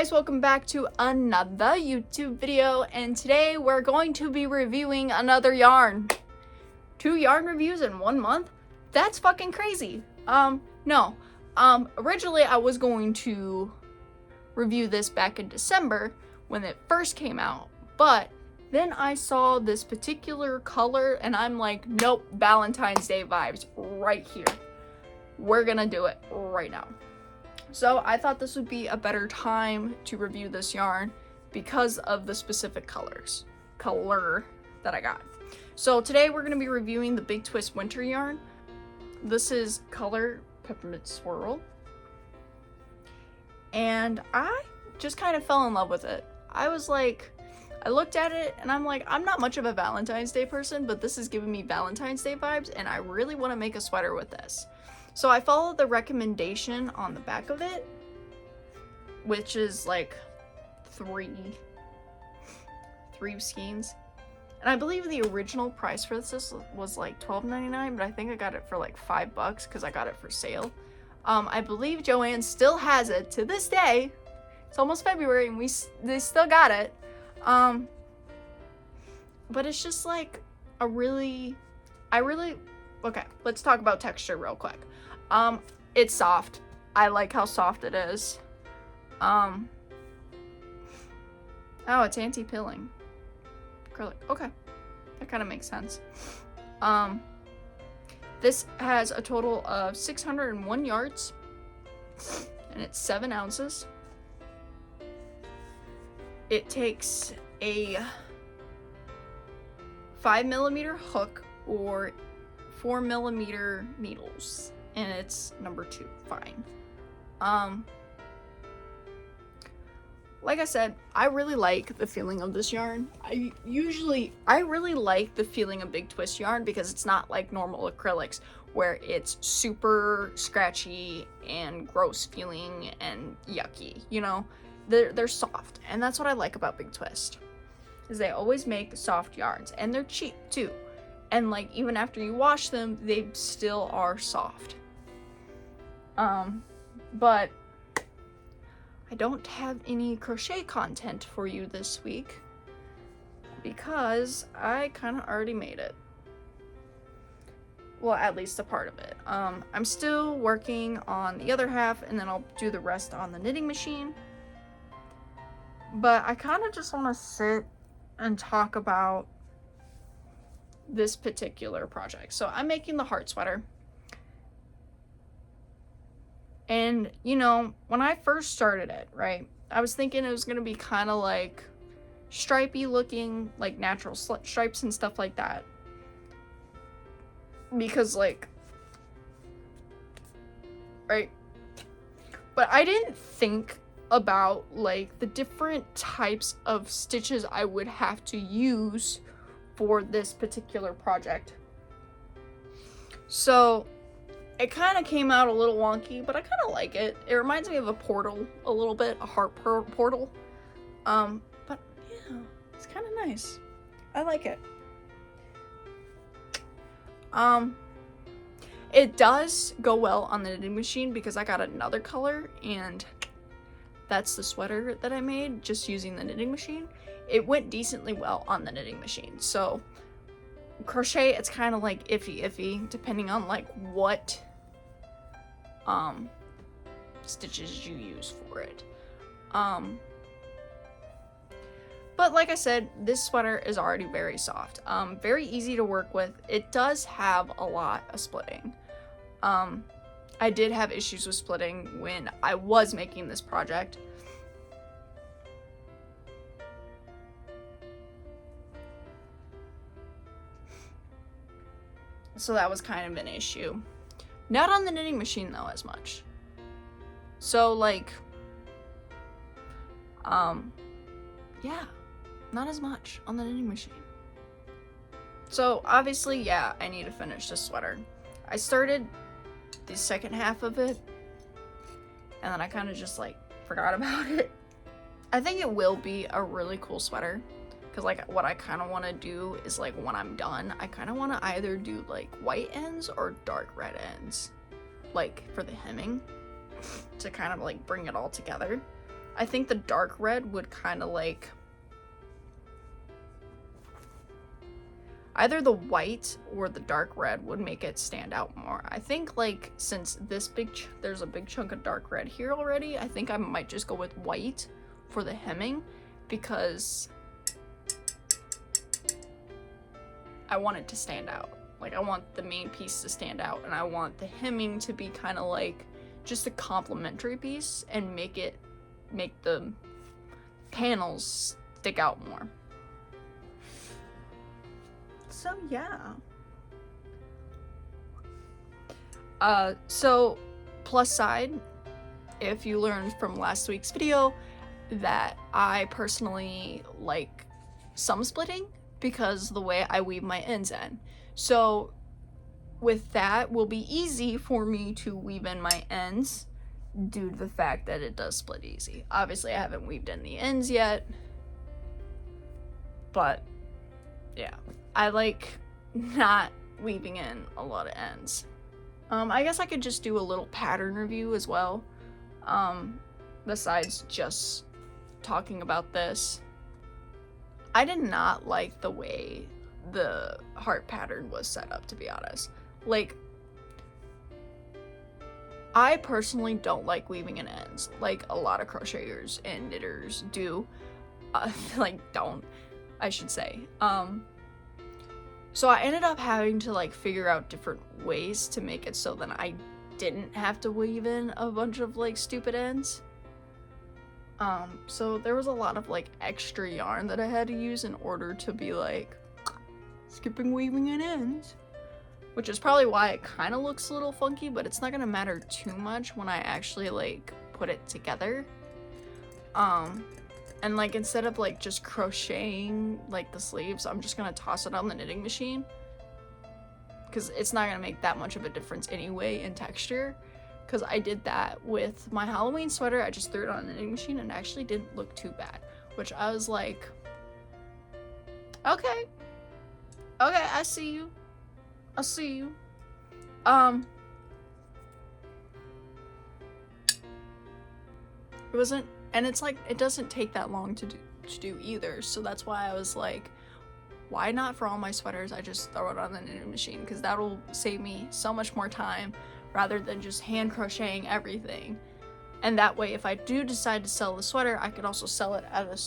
guys, welcome back to another YouTube video, and today we're going to be reviewing another yarn. 2 yarn reviews in 1 month? That's fucking crazy. No. Originally I was going to review this back in December when it first came out, but then I saw this particular color and I'm like, nope, Valentine's Day vibes right here. We're gonna do it right now. So I thought this would be a better time to review this yarn because of the specific color that I got. So today we're going to be reviewing the Big Twist Winter yarn. This is color Peppermint Swirl. And I just kind of fell in love with it. I looked at it and I'm like, I'm not much of a Valentine's Day person, but this is giving me Valentine's Day vibes and I really want to make a sweater with this. So I followed the recommendation on the back of it, which is like three skeins. And I believe the original price for this was like $12.99, but I think I got it for like $5 because I got it for sale. I believe Joann still has it to this day. It's almost February and they still got it. But it's just like okay, let's talk about texture real quick. It's soft. I like how soft it is. Oh, it's anti-pilling. Acrylic. Okay. That kind of makes sense. This has a total of 601 yards. And it's 7 ounces. It takes a 5mm hook or 4mm needles. And it's number 2, fine. Like I said, I really like the feeling of this yarn. I really like the feeling of Big Twist yarn because it's not like normal acrylics where it's super scratchy and gross feeling and yucky, you know? They're soft, and that's what I like about Big Twist. Is they always make soft yarns, and they're cheap too. And like even after you wash them, they still are soft. But I don't have any crochet content for you this week because I kind of already made it. Well, at least a part of it. I'm still working on the other half and then I'll do the rest on the knitting machine. But I kind of just want to sit and talk about this particular project. So I'm making the heart sweater. And, you know, when I first started it, right, I was thinking it was going to be kind of like stripey looking, like natural stripes and stuff like that. Because, like, right? But I didn't think about, like, the different types of stitches I would have to use for this particular project. So it kind of came out a little wonky, but I kind of like it. It reminds me of a portal a little bit, a heart portal. But yeah, it's kind of nice. I like it. It does go well on the knitting machine because I got another color and that's the sweater that I made just using the knitting machine. It went decently well on the knitting machine. So crochet, it's kind of like iffy depending on like what stitches you use for it. But like I said, this sweater is already very soft, very easy to work with. It does have a lot of splitting. I did have issues with splitting when I was making this project. So that was kind of an issue. Not on the knitting machine though as much. So like, yeah, not as much on the knitting machine. So obviously, yeah, I need to finish this sweater. I started the second half of it and then I kind of just like forgot about it. I think it will be a really cool sweater. Because, like, what I kind of want to do is, like, when I'm done, I kind of want to either do, like, white ends or dark red ends. Like, for the hemming. To kind of, like, bring it all together. I think the dark red would kind of like, either the white or the dark red would make it stand out more. I think like since this there's a big chunk of dark red here already, I think I might just go with white for the hemming, because I want it to stand out. Like I want the main piece to stand out, and I want the hemming to be kind of like just a complementary piece and make the panels stick out more. So yeah. So plus side, if you learned from last week's video that I personally like some splitting because the way I weave my ends in. So with that, will be easy for me to weave in my ends due to the fact that it does split easy. Obviously, I haven't weaved in the ends yet, but yeah, I like not weaving in a lot of ends. I guess I could just do a little pattern review as well, besides just talking about this. I did not like the way the heart pattern was set up, to be honest. Like, I personally don't like weaving in ends, like a lot of crocheters and knitters do. Like, don't, I should say. So I ended up having to like figure out different ways to make it so that I didn't have to weave in a bunch of like stupid ends. So there was a lot of like extra yarn that I had to use in order to be like skipping weaving in ends, which is probably why it kind of looks a little funky, but it's not gonna matter too much when I actually like put it together. And like instead of like just crocheting like the sleeves, I'm just gonna toss it on the knitting machine, because it's not gonna make that much of a difference anyway in texture. Because I did that with my Halloween sweater. I just threw it on the knitting machine and it actually didn't look too bad, which I was like, okay, I see you. It wasn't, and it's like, it doesn't take that long to do either, so that's why I was like, why not for all my sweaters I just throw it on the knitting machine, because that'll save me so much more time rather than just hand crocheting everything. And that way, if I do decide to sell the sweater, I could also sell it at a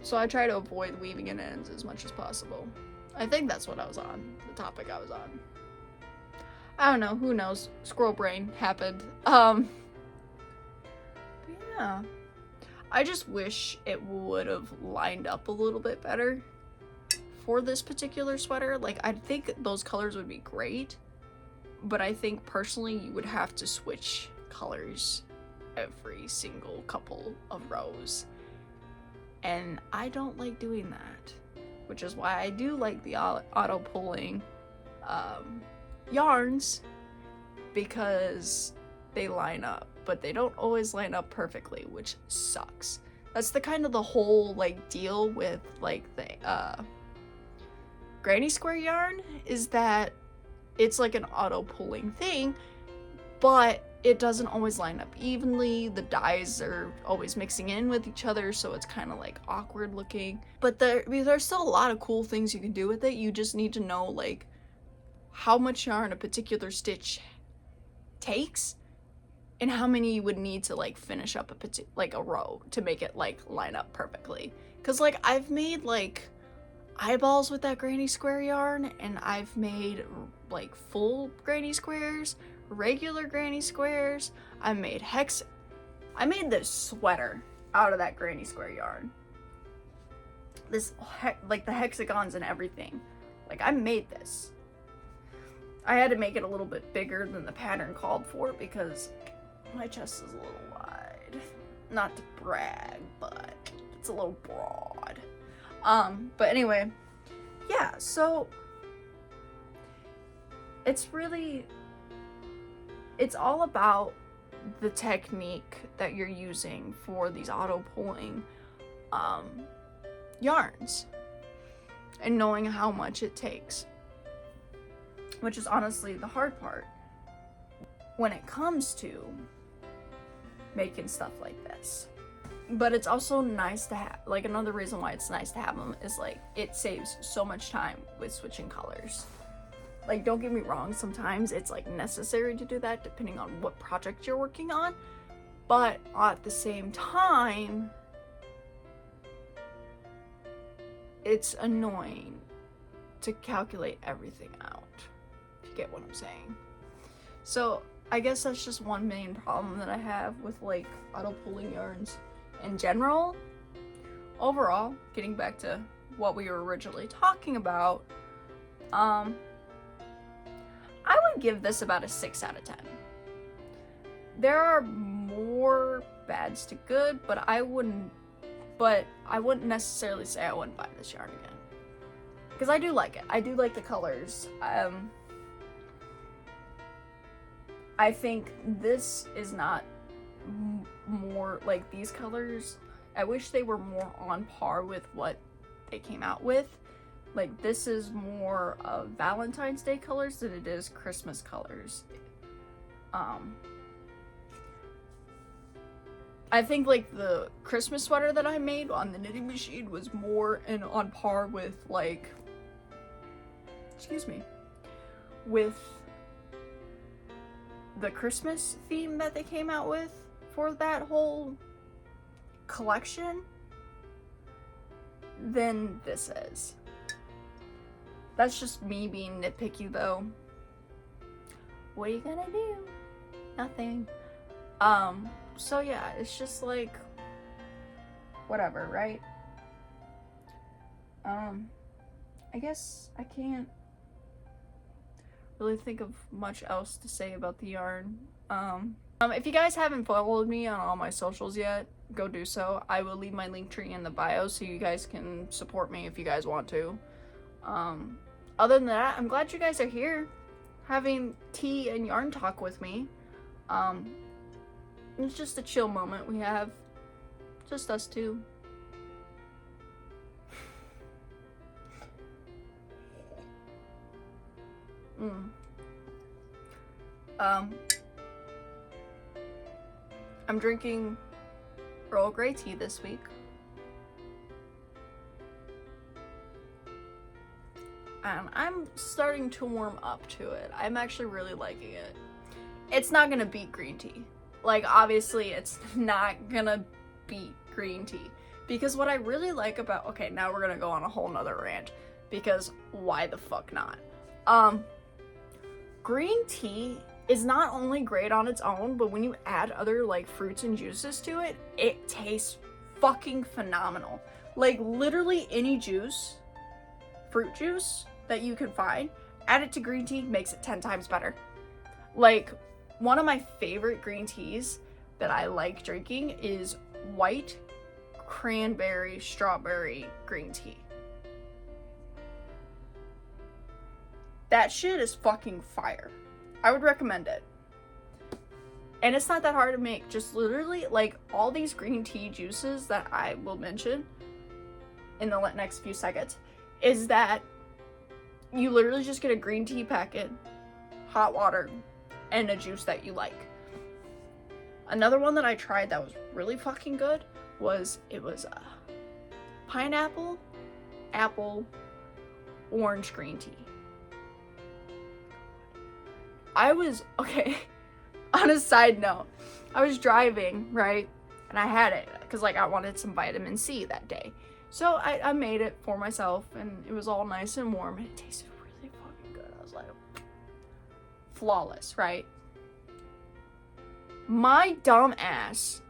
so I try to avoid weaving in ends as much as possible. I think that's what I was on, the topic I was on. I don't know, who knows, squirrel brain happened. But yeah, I just wish it would have lined up a little bit better for this particular sweater. Like, I think those colors would be great, but I think personally you would have to switch colors every single couple of rows, and I don't like doing that, which is why I do like the auto pulling yarns, because they line up, but they don't always line up perfectly, which sucks. That's the kind of the whole like deal with like the granny square yarn, is that it's like an auto pulling thing, but it doesn't always line up evenly. The dyes are always mixing in with each other, so it's kind of like awkward looking. But there's still a lot of cool things you can do with it. You just need to know like how much yarn a particular stitch takes and how many you would need to like finish up a row to make it like line up perfectly. Cause like I've made like eyeballs with that granny square yarn, and I've made like full granny squares, regular granny squares. I made this sweater out of that granny square yarn. This like the hexagons and everything. Like, I made this. I had to make it a little bit bigger than the pattern called for because my chest is a little wide. Not to brag, but it's a little broad. But anyway, yeah, so it's all about the technique that you're using for these auto pulling yarns and knowing how much it takes, which is honestly the hard part when it comes to making stuff like this. But it's also nice to have, like, another reason why it's nice to have them is, like, it saves so much time with switching colors. Like, don't get me wrong, sometimes it's, like, necessary to do that depending on what project you're working on. But at the same time, it's annoying to calculate everything out, if you get what I'm saying. So, I guess that's just one main problem that I have with, like, auto pulling yarns in general. Overall, getting back to what we were originally talking about, I would give this about a 6 out of 10. There are more bads to good, but I wouldn't necessarily say I wouldn't buy this yarn again. Because I do like it. I do like the colors. I think this is not more, like, these colors, I wish they were more on par with what they came out with. Like, this is more of Valentine's Day colors than it is Christmas colors. I think, like, the Christmas sweater that I made on the knitting machine was more on par with, like, with the Christmas theme that they came out with for that whole collection than this is. That's just me being nitpicky, though. What are you gonna do? Nothing. So yeah, it's just like, whatever, right? I guess I can't really think of much else to say about the yarn. If you guys haven't followed me on all my socials yet, go do so. I will leave my link tree in the bio so you guys can support me if you guys want to. Other than that, I'm glad you guys are here having tea and yarn talk with me. It's just a chill moment we have, just us two. I'm drinking Earl Grey tea this week. And I'm starting to warm up to it. I'm actually really liking it. It's not gonna beat green tea. Like, obviously, it's not gonna beat green tea. Because what I really like about... Okay, now we're gonna go on a whole nother rant. Because why the fuck not? Green tea is not only great on its own, but when you add other, like, fruits and juices to it, it tastes fucking phenomenal. Like, literally any juice, fruit juice that you can find, add it to green tea, makes it 10 times better. Like, one of my favorite green teas that I like drinking is white cranberry strawberry green tea. That shit is fucking fire. I would recommend it. And it's not that hard to make. Just literally, like, all these green tea juices that I will mention in the next few seconds is that you literally just get a green tea packet, hot water, and a juice that you like. Another one that I tried that was really fucking good was, it was pineapple, apple, orange green tea. Okay, on a side note, I was driving, right, and I had it, because, like, I wanted some vitamin C that day. So I made it for myself, and it was all nice and warm, and it tasted really fucking good. I was like, flawless, right? My dumb ass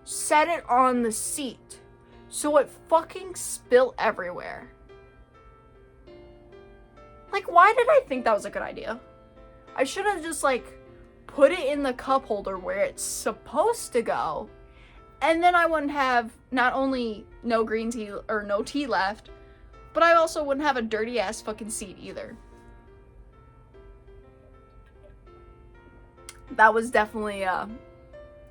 set it on the seat, so it fucking spilled everywhere. Like, why did I think that was a good idea? I should have just, like, put it in the cup holder where it's supposed to go, and then I wouldn't have not only no green tea or no tea left, but I also wouldn't have a dirty ass fucking seat either. That was definitely a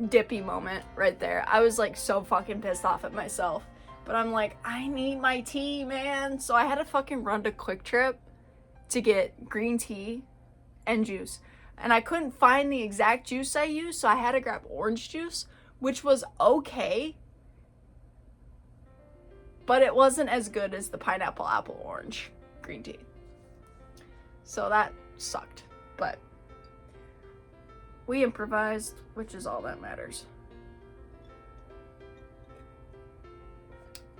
dippy moment right there. I was, like, so fucking pissed off at myself, but I'm like, I need my tea, man. So I had to fucking run to Quick Trip to get green tea and juice, and I couldn't find the exact juice I used, so I had to grab orange juice, which was okay, but it wasn't as good as the pineapple apple orange green tea. So that sucked, but we improvised, which is all that matters.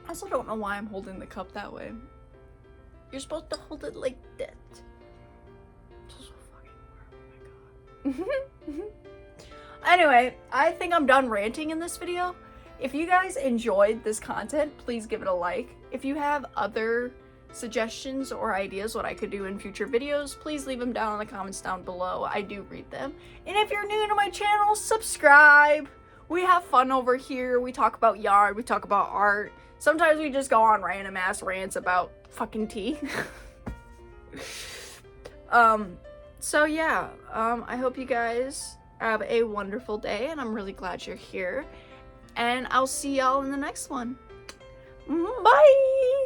I also don't know why I'm holding the cup that way. You're supposed to hold it like that. So fucking weird. Oh my god. Anyway, I think I'm done ranting in this video. If you guys enjoyed this content, please give it a like. If you have other suggestions or ideas what I could do in future videos, please leave them down in the comments down below. I do read them. And if you're new to my channel, subscribe. We have fun over here. We talk about yarn, we talk about art. Sometimes we just go on random ass rants about fucking tea. So yeah, I hope you guys have a wonderful day, and I'm really glad you're here. And I'll see y'all in the next one. Bye!